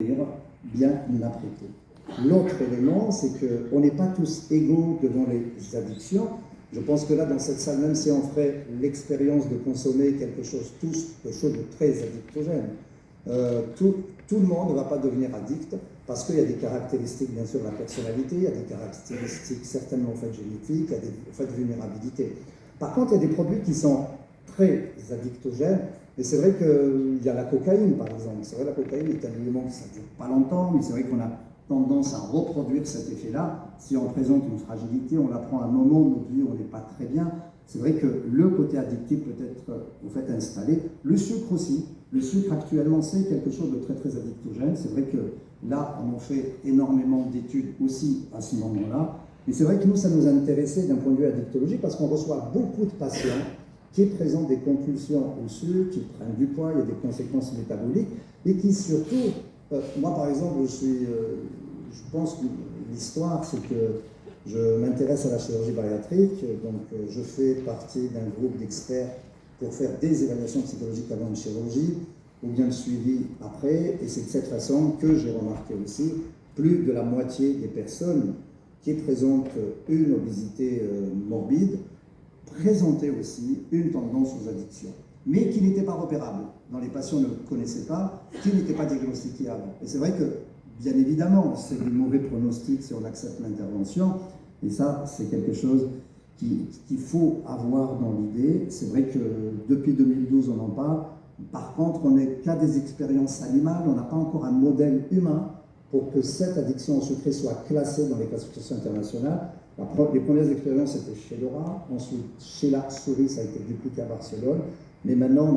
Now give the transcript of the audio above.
bien après tout. L'autre élément, c'est qu'on n'est pas tous égaux devant les addictions. Je pense que là, dans cette salle, même si on ferait l'expérience de consommer quelque chose de très addictogène, tout le monde ne va pas devenir addict parce qu'il y a des caractéristiques, bien sûr, de la personnalité, il y a des caractéristiques certainement faites génétiques, il y a des faits de vulnérabilité. Par contre, il y a des produits qui sont très addictogènes. Et c'est vrai qu'il y a la cocaïne, par exemple. C'est vrai, la cocaïne est un élément qui ne dure pas longtemps, mais c'est vrai qu'on a tendance à reproduire cet effet-là. Si on présente une fragilité, on la prend à un moment de notre vie où on n'est pas très bien. C'est vrai que le côté addictif peut être au fait installé. Le sucre aussi. Le sucre actuellement, c'est quelque chose de très très addictogène. C'est vrai que là, on en fait énormément d'études aussi à ce moment-là. Mais c'est vrai que nous, ça nous intéressait d'un point de vue addictologique parce qu'on reçoit beaucoup de patients qui présentent des compulsions au sucre, qui prennent du poids, il y a des conséquences métaboliques, et qui surtout, moi par exemple, je pense que l'histoire, c'est que je m'intéresse à la chirurgie bariatrique, donc je fais partie d'un groupe d'experts pour faire des évaluations psychologiques avant une chirurgie, ou bien le suivi après, et c'est de cette façon que j'ai remarqué aussi, plus de la moitié des personnes qui présentent une obésité morbide, présentaient aussi une tendance aux addictions, mais qui n'était pas repérable. Dans les patients ne le connaissaient pas, qui n'était pas diagnostiquable. Et c'est vrai que, bien évidemment, c'est des mauvais pronostics si on accepte l'intervention, et ça, c'est quelque chose qu'il faut avoir dans l'idée. C'est vrai que depuis 2012, on en parle. Par contre, on n'est qu'à des expériences animales, on n'a pas encore un modèle humain pour que cette addiction au sucré soit classée dans les classifications internationales. Les premières expériences étaient chez le rat, ensuite chez la souris, ça a été dupliqué à Barcelone, mais maintenant on a